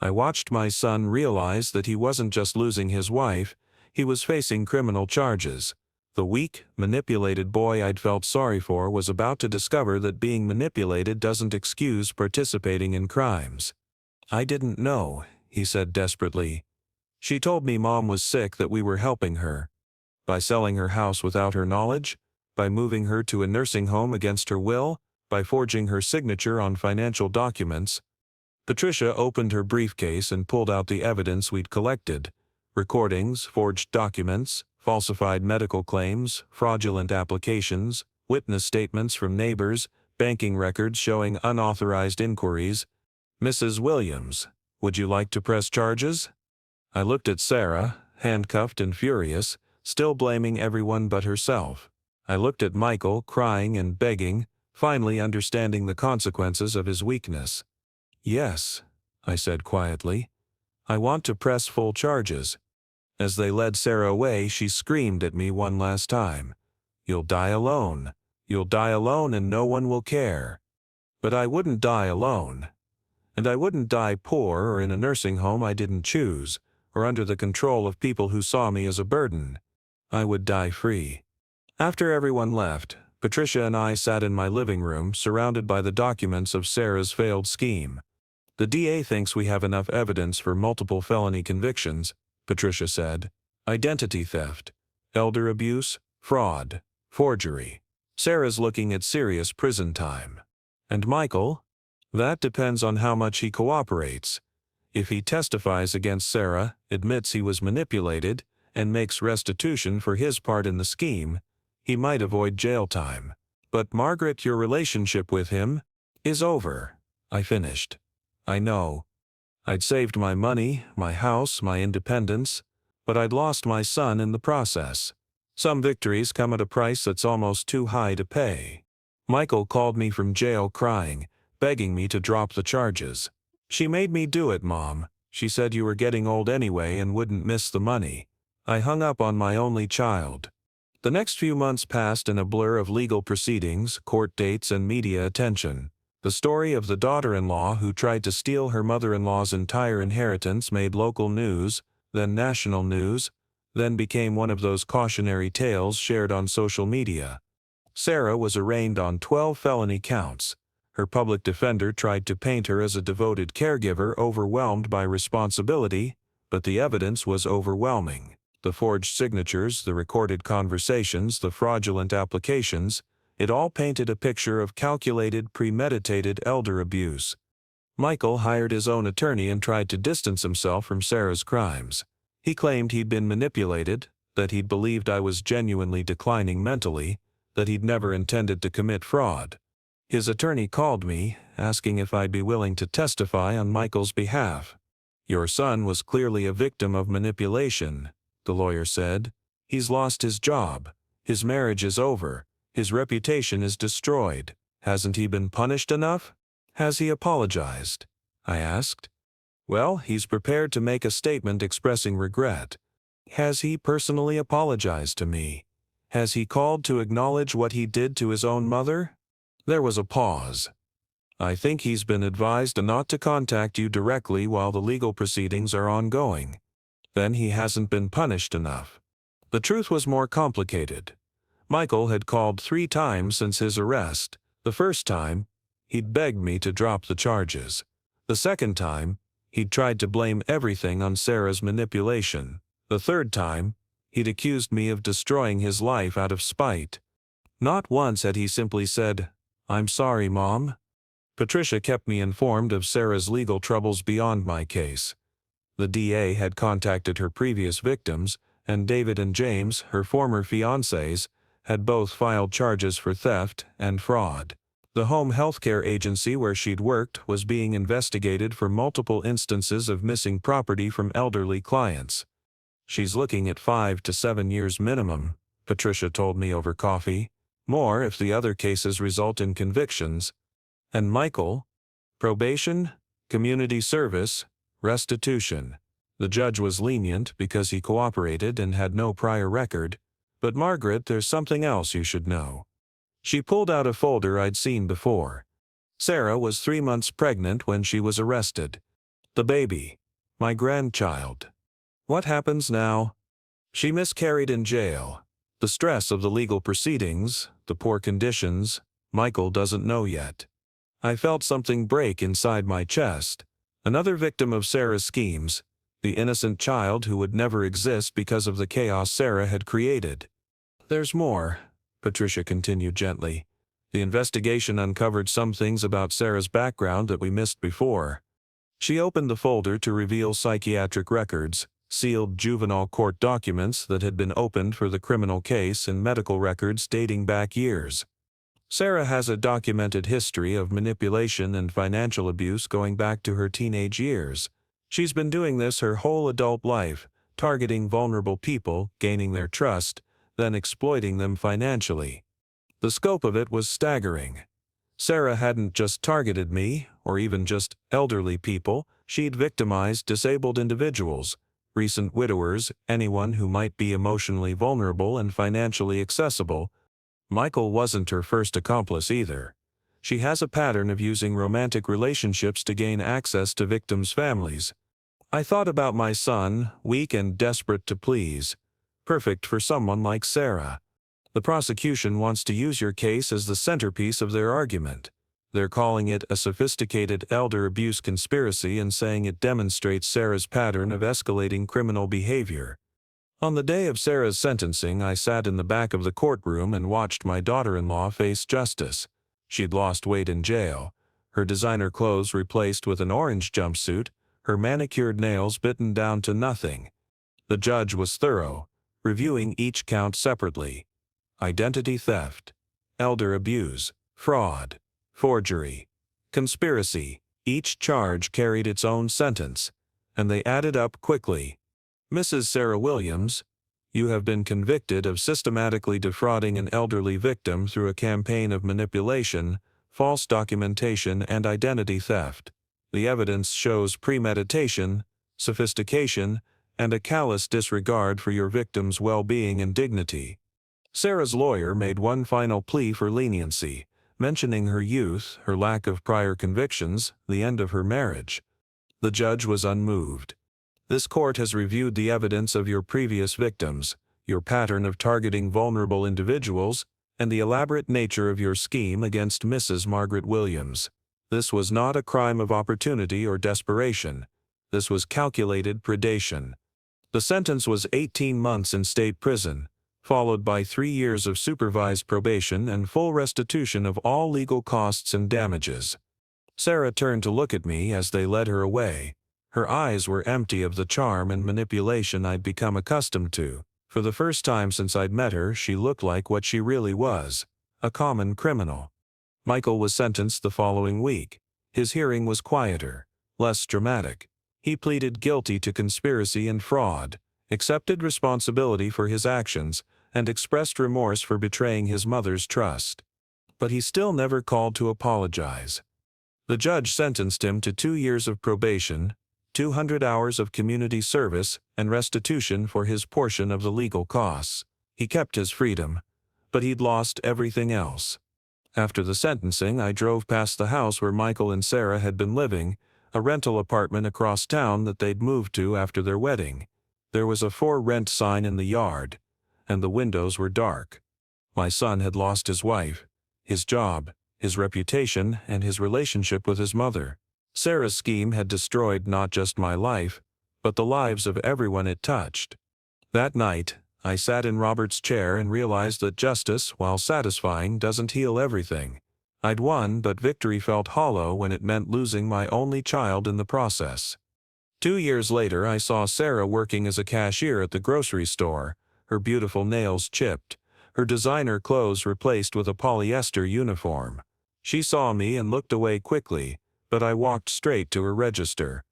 I watched my son realize that he wasn't just losing his wife, he was facing criminal charges. The weak, manipulated boy I'd felt sorry for was about to discover that being manipulated doesn't excuse participating in crimes. "I didn't know," he said desperately. "She told me Mom was sick, that we were helping her. By selling her house without her knowledge? By moving her to a nursing home against her will? By forging her signature on financial documents?" Patricia opened her briefcase and pulled out the evidence we'd collected. Recordings, forged documents, falsified medical claims, fraudulent applications, witness statements from neighbors, banking records showing unauthorized inquiries. "Mrs. Williams, would you like to press charges?" I looked at Sarah, handcuffed and furious, still blaming everyone but herself. I looked at Michael, crying and begging, finally understanding the consequences of his weakness. "Yes," I said quietly. "I want to press full charges." As they led Sarah away, she screamed at me one last time. "You'll die alone. You'll die alone and no one will care." But I wouldn't die alone. And I wouldn't die poor or in a nursing home I didn't choose, or under the control of people who saw me as a burden. I would die free. After everyone left, Patricia and I sat in my living room, surrounded by the documents of Sarah's failed scheme. "The DA thinks we have enough evidence for multiple felony convictions," Patricia said. "Identity theft, elder abuse, fraud, forgery. Sarah's looking at serious prison time. And Michael? That depends on how much he cooperates. If he testifies against Sarah, admits he was manipulated, and makes restitution for his part in the scheme, he might avoid jail time. But Margaret, your relationship with him is over," I finished. "I know. I'd saved my money, my house, my independence, but I'd lost my son in the process. Some victories come at a price that's almost too high to pay." Michael called me from jail crying, begging me to drop the charges. "She made me do it, Mom. She said you were getting old anyway and wouldn't miss the money." I hung up on my only child. The next few months passed in a blur of legal proceedings, court dates, and media attention. The story of the daughter-in-law who tried to steal her mother-in-law's entire inheritance made local news, then national news, then became one of those cautionary tales shared on social media. Sarah was arraigned on 12 felony counts. Her public defender tried to paint her as a devoted caregiver overwhelmed by responsibility, but the evidence was overwhelming. The forged signatures, the recorded conversations, the fraudulent applications, it all painted a picture of calculated, premeditated elder abuse. Michael hired his own attorney and tried to distance himself from Sarah's crimes. He claimed he'd been manipulated, that he'd believed I was genuinely declining mentally, that he'd never intended to commit fraud. His attorney called me, asking if I'd be willing to testify on Michael's behalf. "Your son was clearly a victim of manipulation," the lawyer said. "He's lost his job. His marriage is over. His reputation is destroyed. Hasn't he been punished enough? Has he apologized?" I asked. "Well, he's prepared to make a statement expressing regret." "Has he personally apologized to me? Has he called to acknowledge what he did to his own mother?" There was a pause. "I think he's been advised not to contact you directly while the legal proceedings are ongoing." Then he hasn't been punished enough. The truth was more complicated. Michael had called 3 times since his arrest. The first time, he'd begged me to drop the charges. The second time, he'd tried to blame everything on Sarah's manipulation. The third time, he'd accused me of destroying his life out of spite. Not once had he simply said, "I'm sorry, Mom." Patricia kept me informed of Sarah's legal troubles beyond my case. The DA had contacted her previous victims, and David and James, her former fiancés, had both filed charges for theft and fraud. The home health care agency where she'd worked was being investigated for multiple instances of missing property from elderly clients. "She's looking at 5 to 7 years minimum," Patricia told me over coffee. "More if the other cases result in convictions." And Michael? Probation, community service, restitution. The judge was lenient because he cooperated and had no prior record. But Margaret, there's something else you should know. She pulled out a folder I'd seen before. Sarah was 3 months pregnant when she was arrested. The baby, my grandchild. What happens now? She miscarried in jail. The stress of the legal proceedings, the poor conditions, Michael doesn't know yet. I felt something break inside my chest. Another victim of Sarah's schemes, the innocent child who would never exist because of the chaos Sarah had created. "There's more," Patricia continued gently. "The investigation uncovered some things about Sarah's background that we missed before." She opened the folder to reveal psychiatric records, sealed juvenile court documents that had been opened for the criminal case, and medical records dating back years. Sarah has a documented history of manipulation and financial abuse going back to her teenage years. She's been doing this her whole adult life, targeting vulnerable people, gaining their trust, then exploiting them financially. The scope of it was staggering. Sarah hadn't just targeted me, or even just elderly people. She'd victimized disabled individuals, recent widowers, anyone who might be emotionally vulnerable and financially accessible. Michael wasn't her first accomplice either. She has a pattern of using romantic relationships to gain access to victims' families. I thought about my son, weak and desperate to please. Perfect for someone like Sarah. The prosecution wants to use your case as the centerpiece of their argument. They're calling it a sophisticated elder abuse conspiracy and saying it demonstrates Sarah's pattern of escalating criminal behavior. On the day of Sarah's sentencing, I sat in the back of the courtroom and watched my daughter-in-law face justice. She'd lost weight in jail, her designer clothes replaced with an orange jumpsuit, her manicured nails bitten down to nothing. The judge was thorough, reviewing each count separately. Identity theft, elder abuse, fraud, forgery, conspiracy. Each charge carried its own sentence, and they added up quickly. Mrs. Sarah Williams, you have been convicted of systematically defrauding an elderly victim through a campaign of manipulation, false documentation, and identity theft. The evidence shows premeditation, sophistication, and a callous disregard for your victim's well-being and dignity. Sarah's lawyer made one final plea for leniency, mentioning her youth, her lack of prior convictions, the end of her marriage. The judge was unmoved. This court has reviewed the evidence of your previous victims, your pattern of targeting vulnerable individuals, and the elaborate nature of your scheme against Mrs. Margaret Williams. This was not a crime of opportunity or desperation. This was calculated predation. The sentence was 18 months in state prison, followed by 3 years of supervised probation and full restitution of all legal costs and damages. Sarah turned to look at me as they led her away. Her eyes were empty of the charm and manipulation I'd become accustomed to. For the first time since I'd met her, she looked like what she really was, a common criminal. Michael was sentenced the following week. His hearing was quieter, less dramatic. He pleaded guilty to conspiracy and fraud, accepted responsibility for his actions, and expressed remorse for betraying his mother's trust. But he still never called to apologize. The judge sentenced him to 2 years of probation, 200 hours of community service, and restitution for his portion of the legal costs. He kept his freedom, but he'd lost everything else. After the sentencing, I drove past the house where Michael and Sarah had been living, a rental apartment across town that they'd moved to after their wedding. There was a for rent sign in the yard, and the windows were dark. My son had lost his wife, his job, his reputation, and his relationship with his mother. Sarah's scheme had destroyed not just my life, but the lives of everyone it touched. That night, I sat in Robert's chair and realized that justice, while satisfying, doesn't heal everything. I'd won, but victory felt hollow when it meant losing my only child in the process. 2 years later, I saw Sarah working as a cashier at the grocery store, her beautiful nails chipped, her designer clothes replaced with a polyester uniform. She saw me and looked away quickly, but I walked straight to her register.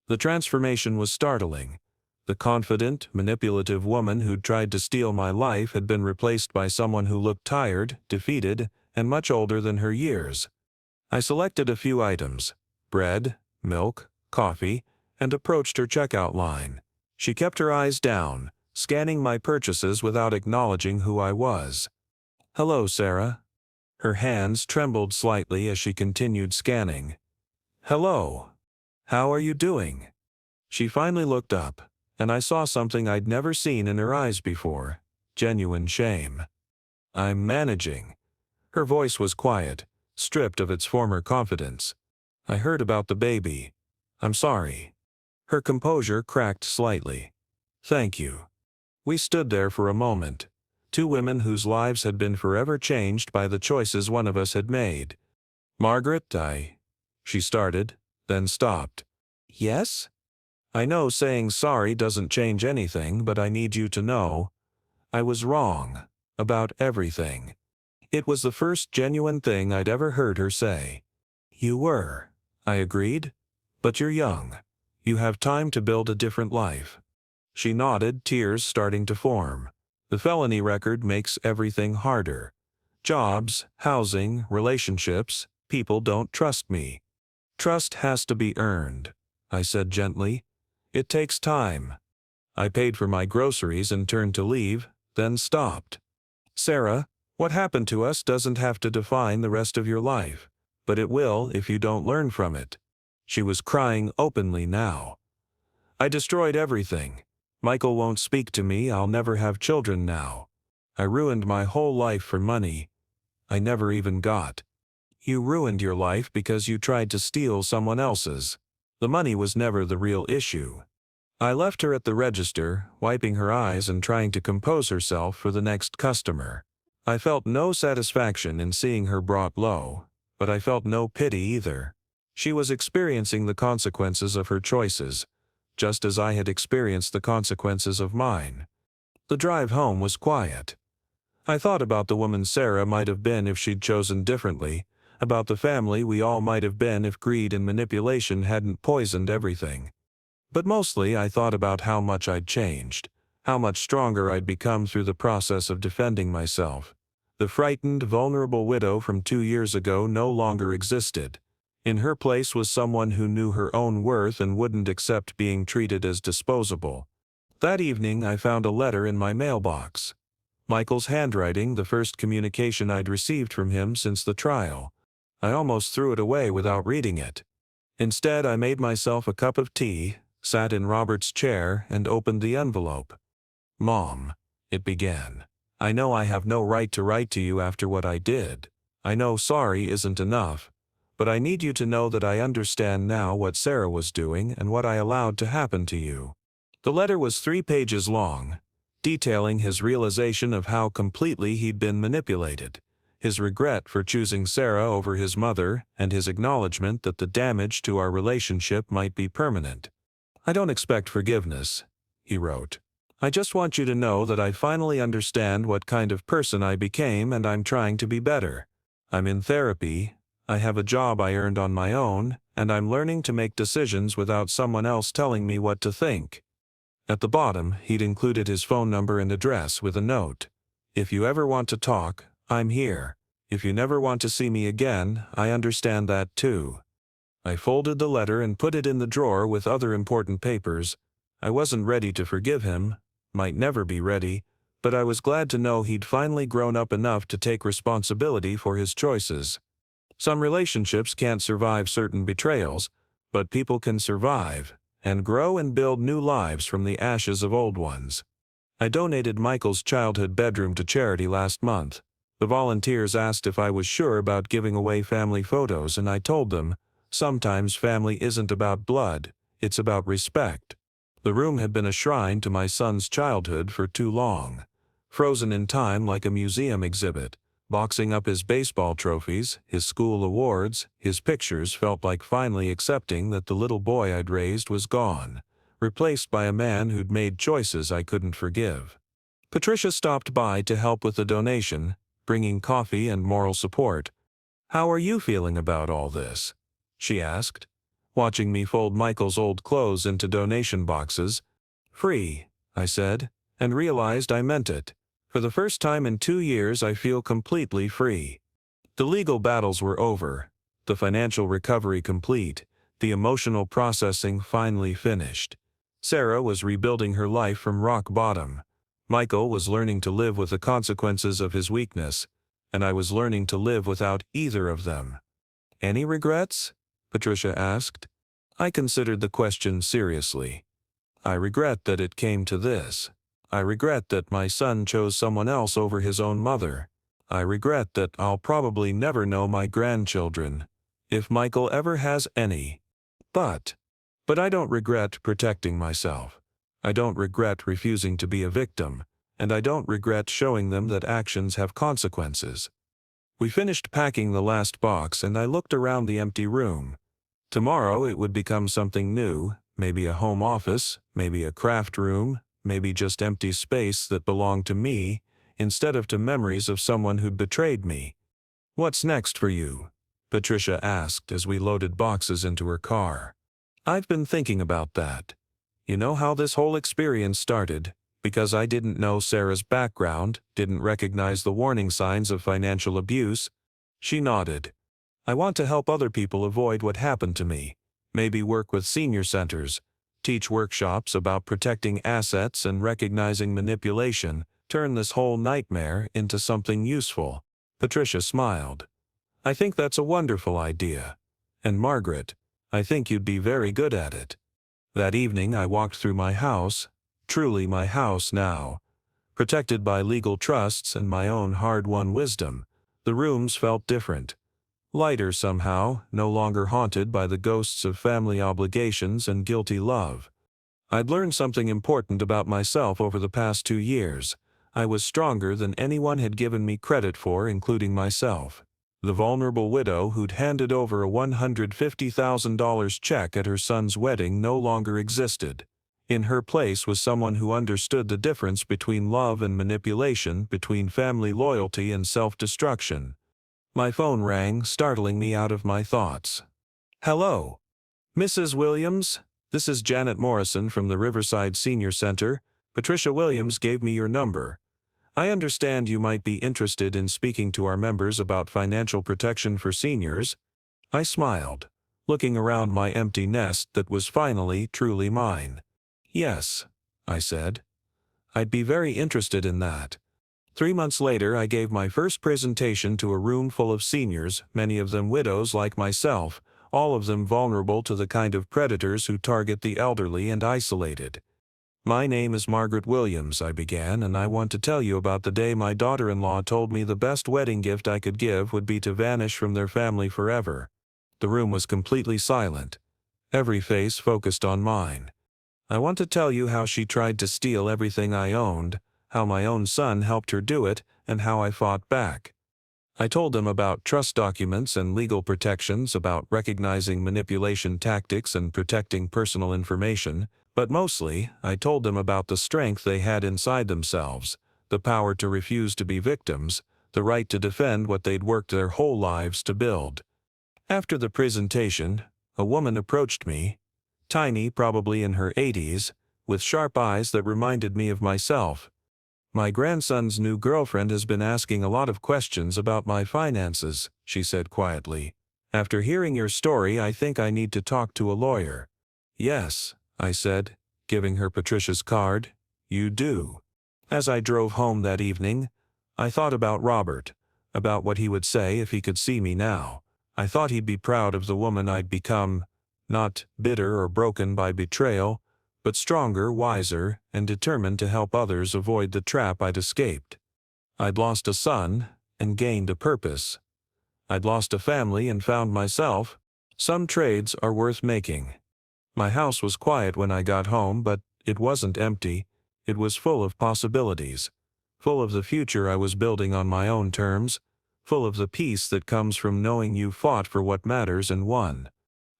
The transformation was startling. The confident, manipulative woman who'd tried to steal my life had been replaced by someone who looked tired, defeated, and much older than her years. I selected a few items: bread, milk, coffee, and approached her checkout line. She kept her eyes down, scanning my purchases without acknowledging who I was. "Hello, Sarah." Her hands trembled slightly as she continued scanning. "Hello. How are you doing?" She finally looked up, and I saw something I'd never seen in her eyes before: genuine shame. "I'm managing." Her voice was quiet, stripped of its former confidence. "I heard about the baby. I'm sorry." Her composure cracked slightly. "Thank you." We stood there for a moment, two women whose lives had been forever changed by the choices one of us had made. "Margaret, she started, then stopped. "Yes?" "I know saying sorry doesn't change anything, but I need you to know I was wrong about everything." It was the first genuine thing I'd ever heard her say. "You were," I agreed. "But you're young. You have time to build a different life." She nodded, tears starting to form. "The felony record makes everything harder. Jobs, housing, relationships, people don't trust me." "Trust has to be earned," I said gently. "It takes time." I paid for my groceries and turned to leave, then stopped. Sarah, what happened to us doesn't have to define the rest of your life, but it will if you don't learn from it. She was crying openly now. I destroyed everything. Michael won't speak to me, I'll never have children now. I ruined my whole life for money I never even got. You ruined your life because you tried to steal someone else's. The money was never the real issue. I left her at the register, wiping her eyes and trying to compose herself for the next customer. I felt no satisfaction in seeing her brought low, but I felt no pity either. She was experiencing the consequences of her choices, just as I had experienced the consequences of mine. The drive home was quiet. I thought about the woman Sarah might have been if she'd chosen differently, about the family we all might have been if greed and manipulation hadn't poisoned everything. But mostly I thought about how much I'd changed, how much stronger I'd become through the process of defending myself. The frightened, vulnerable widow from 2 years ago no longer existed. In her place was someone who knew her own worth and wouldn't accept being treated as disposable. That evening I found a letter in my mailbox. Michael's handwriting, the first communication I'd received from him since the trial. I almost threw it away without reading it. Instead, I made myself a cup of tea, sat in Robert's chair, and opened the envelope. "Mom," it began, "I know I have no right to write to you after what I did. I know sorry isn't enough, but I need you to know that I understand now what Sarah was doing and what I allowed to happen to you." The letter was 3 pages long, detailing his realization of how completely he'd been manipulated, his regret for choosing Sarah over his mother, and his acknowledgement that the damage to our relationship might be permanent. "I don't expect forgiveness," he wrote. "I just want you to know that I finally understand what kind of person I became and I'm trying to be better. I'm in therapy, I have a job I earned on my own, and I'm learning to make decisions without someone else telling me what to think." At the bottom, he'd included his phone number and address with a note. "If you ever want to talk, I'm here. If you never want to see me again, I understand that too." I folded the letter and put it in the drawer with other important papers. I wasn't ready to forgive him, might never be ready, but I was glad to know he'd finally grown up enough to take responsibility for his choices. Some relationships can't survive certain betrayals, but people can survive and grow and build new lives from the ashes of old ones. I donated Michael's childhood bedroom to charity last month. The volunteers asked if I was sure about giving away family photos, and I told them, sometimes family isn't about blood, it's about respect. The room had been a shrine to my son's childhood for too long, frozen in time like a museum exhibit. Boxing up his baseball trophies, his school awards, his pictures felt like finally accepting that the little boy I'd raised was gone, replaced by a man who'd made choices I couldn't forgive. Patricia stopped by to help with the donation, bringing coffee and moral support. "How are you feeling about all this?" she asked, watching me fold Michael's old clothes into donation boxes. "Free," I said, and realized I meant it. For the first time in 2 years, I feel completely free. The legal battles were over, the financial recovery complete, the emotional processing finally finished. Sarah was rebuilding her life from rock bottom. Michael was learning to live with the consequences of his weakness, and I was learning to live without either of them. "Any regrets?" Patricia asked. I considered the question seriously. "I regret that it came to this. I regret that my son chose someone else over his own mother. I regret that I'll probably never know my grandchildren, if Michael ever has any. But I don't regret protecting myself. I don't regret refusing to be a victim, and I don't regret showing them that actions have consequences." We finished packing the last box, and I looked around the empty room. Tomorrow it would become something new, maybe a home office, maybe a craft room, maybe just empty space that belonged to me, instead of to memories of someone who'd betrayed me. "What's next for you?" Patricia asked as we loaded boxes into her car. "I've been thinking about that. You know how this whole experience started? Because I didn't know Sarah's background, didn't recognize the warning signs of financial abuse." She nodded. "I want to help other people avoid what happened to me. Maybe work with senior centers, teach workshops about protecting assets and recognizing manipulation, turn this whole nightmare into something useful. Patricia smiled. I think that's a wonderful idea. And Margaret, I think you'd be very good at it. That evening I walked through my house, truly my house now. Protected by legal trusts and my own hard-won wisdom, the rooms felt different. Lighter somehow, no longer haunted by the ghosts of family obligations and guilty love. I'd learned something important about myself over the past 2 years. I was stronger than anyone had given me credit for, including myself. The vulnerable widow who'd handed over a $150,000 check at her son's wedding no longer existed. In her place was someone who understood the difference between love and manipulation, between family loyalty and self-destruction. My phone rang, startling me out of my thoughts. Hello, Mrs. Williams? This is Janet Morrison from the Riverside Senior Center. Patricia Williams gave me your number. I understand you might be interested in speaking to our members about financial protection for seniors. I smiled, looking around my empty nest that was finally truly mine. Yes, I said. I'd be very interested in that. 3 months later, I gave my first presentation to a room full of seniors, many of them widows like myself, all of them vulnerable to the kind of predators who target the elderly and isolated. My name is Margaret Williams, I began, and I want to tell you about the day my daughter-in-law told me the best wedding gift I could give would be to vanish from their family forever. The room was completely silent. Every face focused on mine. I want to tell you how she tried to steal everything I owned, how my own son helped her do it, and how I fought back. I told them about trust documents and legal protections, about recognizing manipulation tactics and protecting personal information, but mostly, I told them about the strength they had inside themselves, the power to refuse to be victims, the right to defend what they'd worked their whole lives to build. After the presentation, a woman approached me, tiny, probably in her 80s, with sharp eyes that reminded me of myself. My grandson's new girlfriend has been asking a lot of questions about my finances, she said quietly. After hearing your story, I think I need to talk to a lawyer. Yes, I said, giving her Patricia's card. You do. As I drove home that evening, I thought about Robert, about what he would say if he could see me now. I thought he'd be proud of the woman I'd become, not bitter or broken by betrayal, but stronger, wiser, and determined to help others avoid the trap I'd escaped. I'd lost a son and gained a purpose. I'd lost a family and found myself. Some trades are worth making. My house was quiet when I got home, but it wasn't empty. It was full of possibilities, full of the future I was building on my own terms, full of the peace that comes from knowing you fought for what matters and won.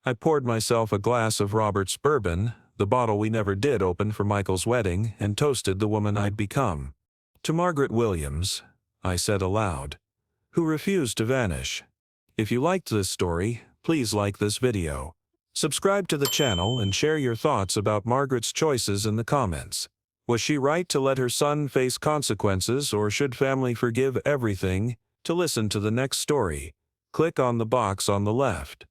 I poured myself a glass of Robert's bourbon, the bottle we never did open for Michael's wedding, and toasted the woman I'd become. To Margaret Williams, I said aloud, who refused to vanish. If you liked this story, please like this video. Subscribe to the channel and share your thoughts about Margaret's choices in the comments. Was she right to let her son face consequences, or should family forgive everything? To listen to the next story, click on the box on the left.